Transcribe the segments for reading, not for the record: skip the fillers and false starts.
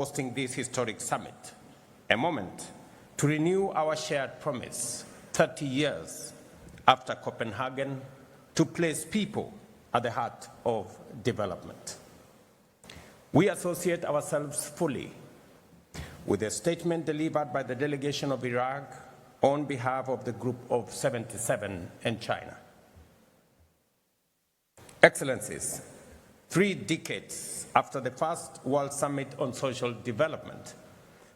hosting this historic summit, a moment to renew our shared promise 30 years after Copenhagen to place people at the heart of development. We associate ourselves fully with a statement delivered by the delegation of Iraq on behalf of the Group of 77 and China. Excellencies, 3 decades after the first World Summit on Social Development,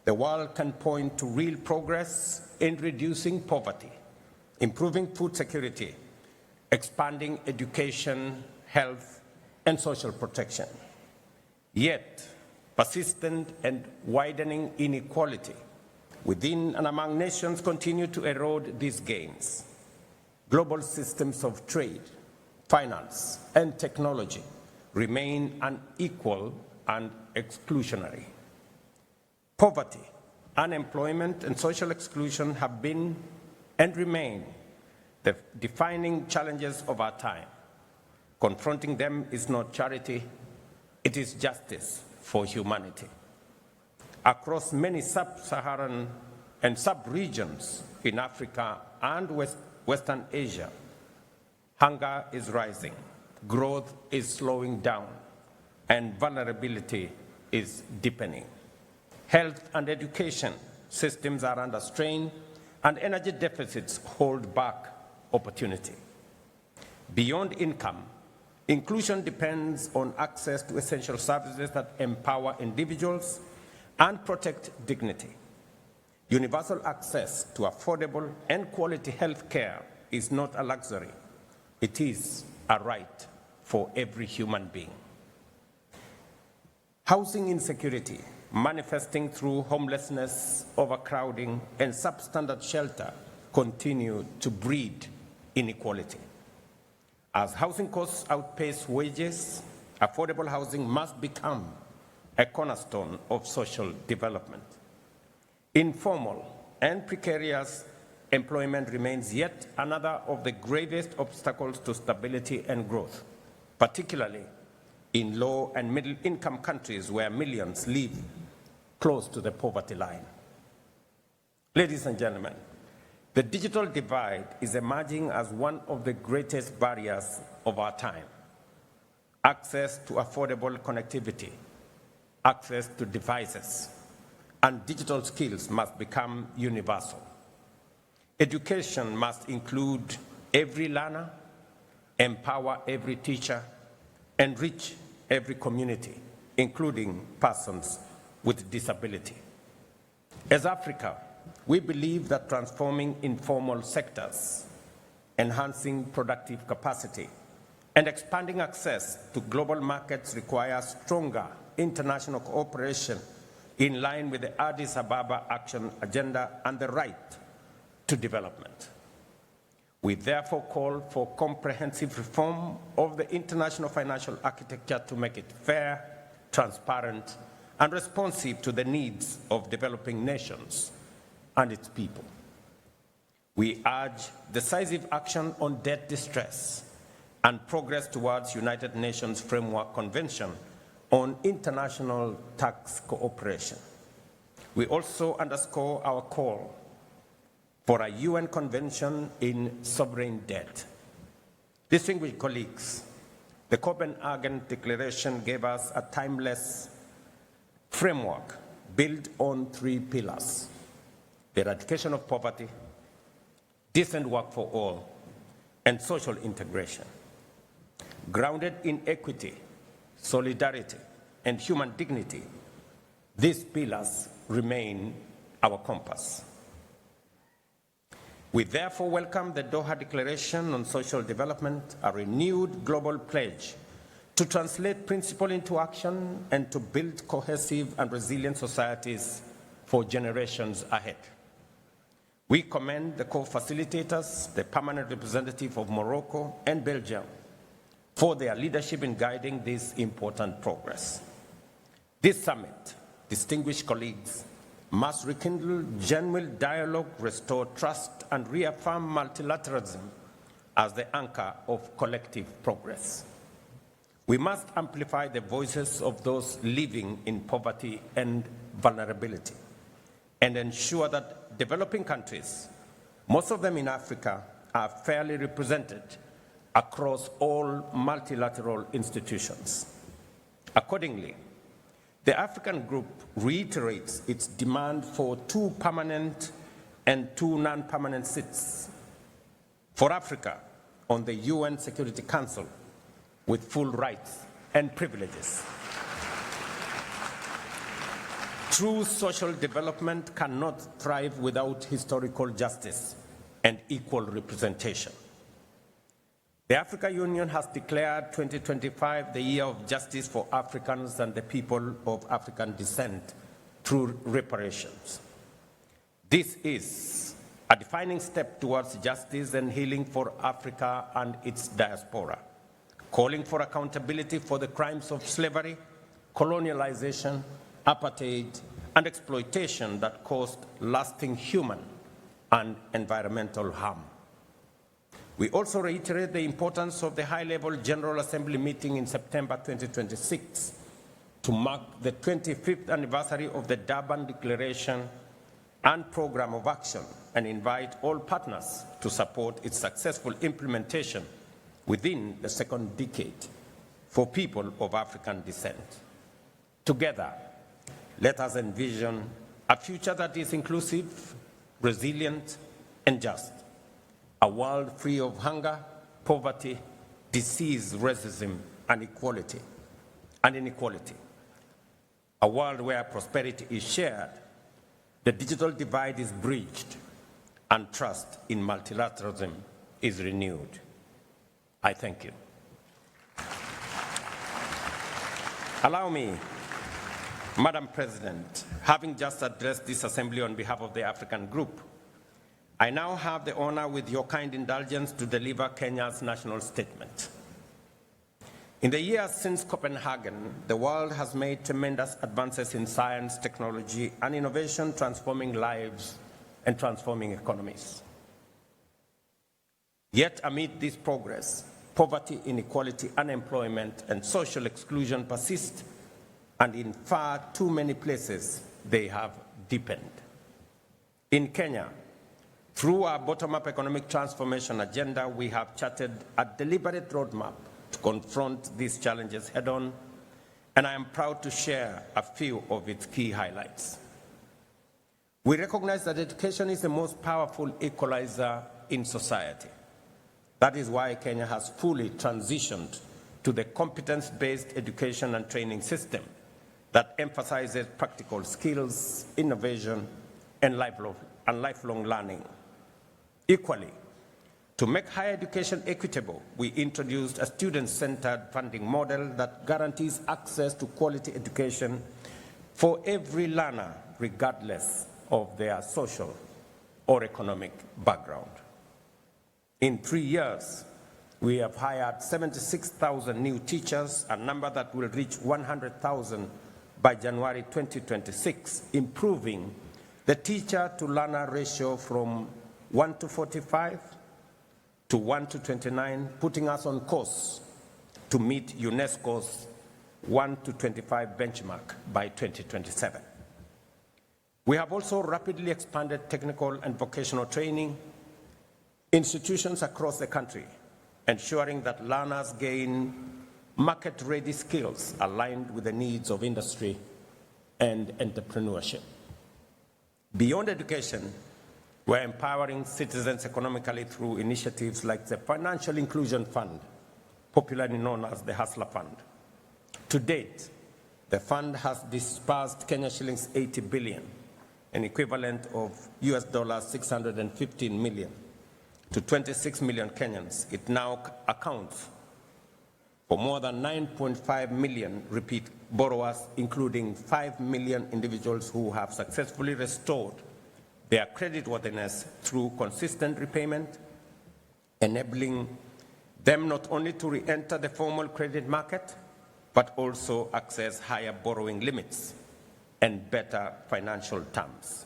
the world can point to real progress in reducing poverty, improving food security, expanding education, health, and social protection. Yet, persistent and widening inequality within and among nations continue to erode these gains. Global systems of trade, finance, and technology remain unequal and exclusionary. Poverty, unemployment, and social exclusion have been and remain the defining challenges of our time. Confronting them is not charity, it is justice for humanity. Across many sub-Saharan and sub-regions in Africa and Western Asia, hunger is rising, growth is slowing down, and vulnerability is deepening. Health and education systems are under strain, and energy deficits hold back opportunity. Beyond income, inclusion depends on access to essential services that empower individuals and protect dignity. Universal access to affordable and quality health care is not a luxury. It is a right for every human being. Housing insecurity, manifesting through homelessness, overcrowding, and substandard shelter, continue to breed inequality. As housing costs outpace wages, affordable housing must become a cornerstone of social development. Informal and precarious employment remains yet another of the gravest obstacles to stability and growth, particularly in low and middle income countries where millions live close to the poverty line. Ladies and gentlemen, the digital divide is emerging as one of the greatest barriers of our time. Access to affordable connectivity, access to devices, and digital skills must become universal. Education must include every learner, empower every teacher, and reach every community, including persons with disability. As Africa, we believe that transforming informal sectors, enhancing productive capacity, and expanding access to global markets requires stronger international cooperation in line with the Addis Ababa Action Agenda and the right to development. We therefore call for comprehensive reform of the international financial architecture to make it fair, transparent, and responsive to the needs of developing nations and its people. We urge decisive action on debt distress and progress towards United Nations Framework Convention on international tax cooperation. We also underscore our call for a UN Convention in sovereign debt. Distinguished colleagues, the Copenhagen Declaration gave us a timeless framework built on 3 pillars: the eradication of poverty, decent work for all, and social integration. Grounded in equity, solidarity, and human dignity, these pillars remain our compass. We therefore welcome the Doha Declaration on Social Development, a renewed global pledge to translate principle into action and to build cohesive and resilient societies for generations ahead. We commend the co-facilitators, the permanent representative of Morocco and Belgium, for their leadership in guiding this important progress. This summit, distinguished colleagues, must rekindle genuine dialogue, restore trust, and reaffirm multilateralism as the anchor of collective progress. We must amplify the voices of those living in poverty and vulnerability and ensure that developing countries, most of them in Africa, are fairly represented across all multilateral institutions. Accordingly, the African Group reiterates its demand for 2 permanent and 2 non-permanent seats for Africa on the UN Security Council with full rights and privileges. True social development cannot thrive without historical justice and equal representation. The African Union has declared 2025 the year of justice for Africans and the people of African descent through reparations. This is a defining step towards justice and healing for Africa and its diaspora, calling for accountability for the crimes of slavery, colonialization, apartheid, and exploitation that caused lasting human and environmental harm. We also reiterate the importance of the high-level General Assembly meeting in September 2026 to mark the 25th anniversary of the Durban Declaration and Program of Action and invite all partners to support its successful implementation within the second decade for people of African descent. Together, let us envision a future that is inclusive, resilient, and just. A world free of hunger, poverty, disease, racism, and inequality. A world where prosperity is shared, the digital divide is bridged, and trust in multilateralism is renewed. I thank you. Allow me, Madam President, having just addressed this assembly on behalf of the African Group, I now have the honor, with your kind indulgence, to deliver Kenya's national statement. In the years since Copenhagen, the world has made tremendous advances in science, technology, and innovation, transforming lives and transforming economies. Yet amid this progress, poverty, inequality, unemployment, and social exclusion persist, and in far too many places they have deepened. In Kenya, through our bottom-up economic transformation agenda, we have charted a deliberate roadmap to confront these challenges head-on, and I am proud to share a few of its key highlights. We recognize that education is the most powerful equalizer in society. That is why Kenya has fully transitioned to the competence-based education and training system that emphasizes practical skills, innovation, and lifelong learning. Equally, to make higher education equitable, we introduced a student-centered funding model that guarantees access to quality education for every learner, regardless of their social or economic background. In 3 years, we have hired 76,000 new teachers, a number that will reach 100,000 by January 2026, improving the teacher-to-learner ratio from 1 to 45 to 1 to 29, putting us on course to meet UNESCO's 1 to 25 benchmark by 2027. We have also rapidly expanded technical and vocational training institutions across the country, ensuring that learners gain market-ready skills aligned with the needs of industry and entrepreneurship. Beyond education, we're empowering citizens economically through initiatives like the Financial Inclusion Fund, popularly known as the Hustler Fund. To date, the fund has disbursed Kenya shillings 80 billion, an equivalent of US dollars 615 million, to 26 million Kenyans. It now accounts for more than 9.5 million repeat borrowers, including 5 million individuals who have successfully restored their creditworthiness through consistent repayment, enabling them not only to re-enter the formal credit market, but also access higher borrowing limits and better financial terms.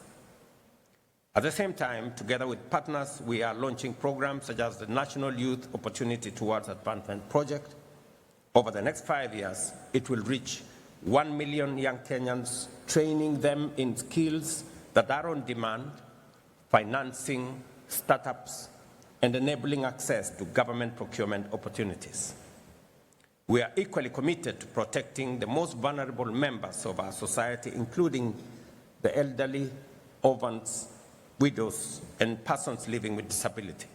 At the same time, together with partners, we are launching programs such as the National Youth Opportunity Towards Advancement Project, Over the next 5 years, it will reach 1 million young Kenyans, training them in skills that are on demand, financing startups, and enabling access to government procurement opportunities. We are equally committed to protecting the most vulnerable members of our society, including the elderly, orphans, widows, and persons living with disability.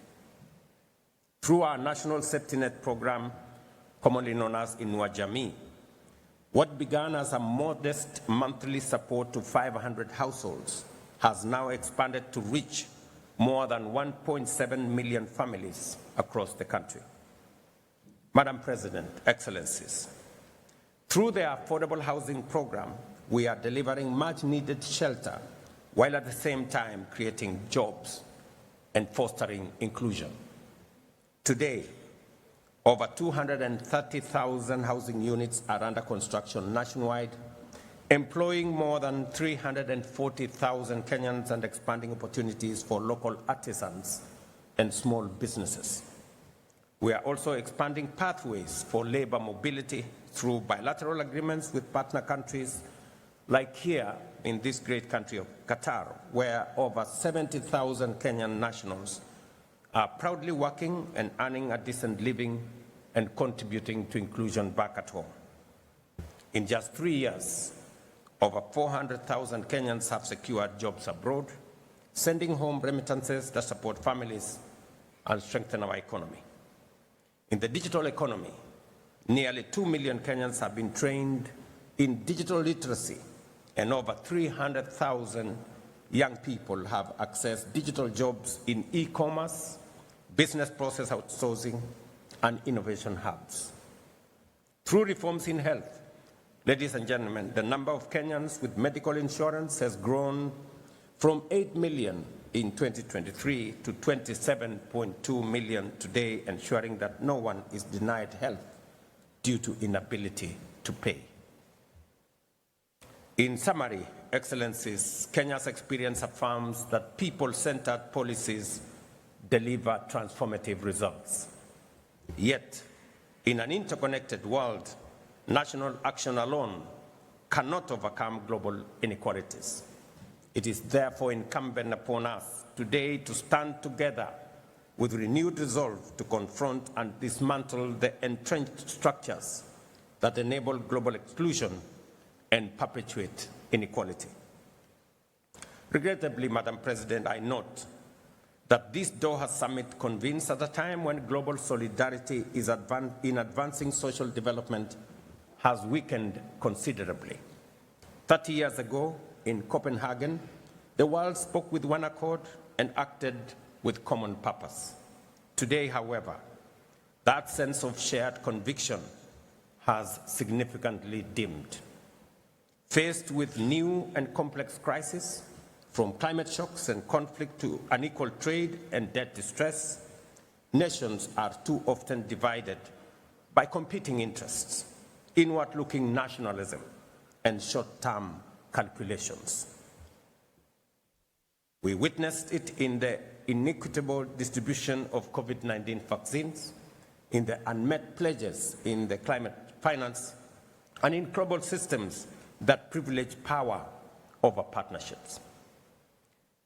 Through our National Safety Net program, commonly known as Inua Jamii, what began as a modest monthly support to 500 households has now expanded to reach more than 1.7 million families across the country. Madam President, Excellencies, through the Affordable Housing Program, we are delivering much-needed shelter while at the same time creating jobs and fostering inclusion. Today, over 230,000 housing units are under construction nationwide, employing more than 340,000 Kenyans and expanding opportunities for local artisans and small businesses. We are also expanding pathways for labor mobility through bilateral agreements with partner countries, like here in this great country of Qatar, where over 70,000 Kenyan nationals are proudly working and earning a decent living and contributing to inclusion back at home. In just 3 years, over 400,000 Kenyans have secured jobs abroad, sending home remittances that support families and strengthen our economy. In the digital economy, nearly 2 million Kenyans have been trained in digital literacy, and over 300,000 young people have accessed digital jobs in e-commerce, business process outsourcing, and innovation hubs. Through reforms in health, ladies and gentlemen, the number of Kenyans with medical insurance has grown from 8 million in 2023 to 27.2 million today, ensuring that no one is denied health due to inability to pay. In summary, Excellencies, Kenya's experience affirms that people-centered policies deliver transformative results. Yet, in an interconnected world, national action alone cannot overcome global inequalities. It is therefore incumbent upon us today to stand together with renewed resolve to confront and dismantle the entrenched structures that enable global exclusion and perpetuate inequality. Regrettably, Madam President, I note that this Doha summit convenes at a time when global solidarity is in advancing social development has weakened considerably. 30 years ago, in Copenhagen, the world spoke with one accord and acted with common purpose. Today, however, that sense of shared conviction has significantly dimmed. Faced with new and complex crises, from climate shocks and conflict to unequal trade and debt distress, nations are too often divided by competing interests, inward-looking nationalism, and short-term calculations. We witnessed it in the inequitable distribution of COVID-19 vaccines, in the unmet pledges in the climate finance, and in global systems that privilege power over partnerships.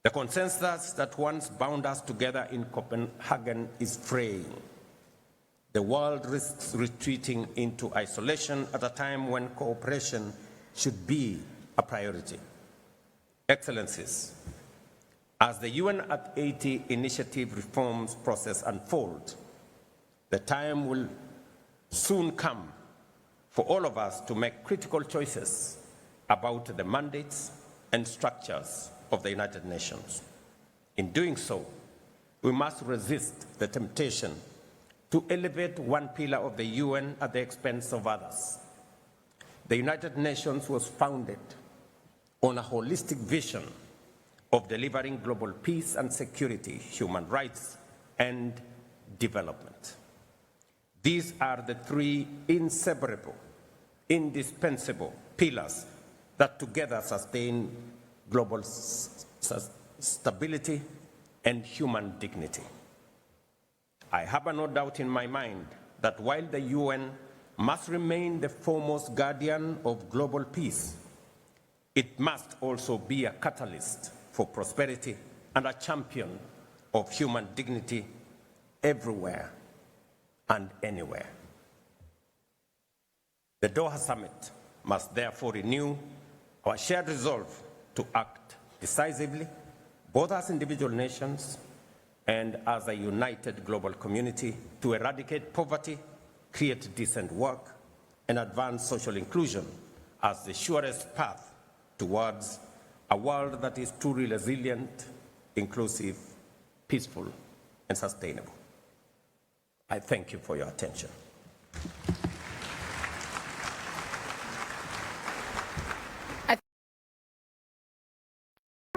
The consensus that once bound us together in Copenhagen is fraying. The world risks retreating into isolation at a time when cooperation should be a priority. Excellencies, as the UN at 80 initiative reforms process unfolds, the time will soon come for all of us to make critical choices about the mandates and structures of the United Nations. In doing so, we must resist the temptation to elevate one pillar of the UN at the expense of others. The United Nations was founded on a holistic vision of delivering global peace and security, human rights, and development. These are the three inseparable, indispensable pillars that together sustain global stability and human dignity. I have no doubt in my mind that while the UN must remain the foremost guardian of global peace. It must also be a catalyst for prosperity and a champion of human dignity everywhere and anywhere. The Doha Summit must therefore renew our shared resolve to act decisively, both as individual nations and as a united global community, to eradicate poverty, create decent work, and advance social inclusion as the surest path towards a world that is truly resilient, inclusive, peaceful, and sustainable. I thank you for your attention.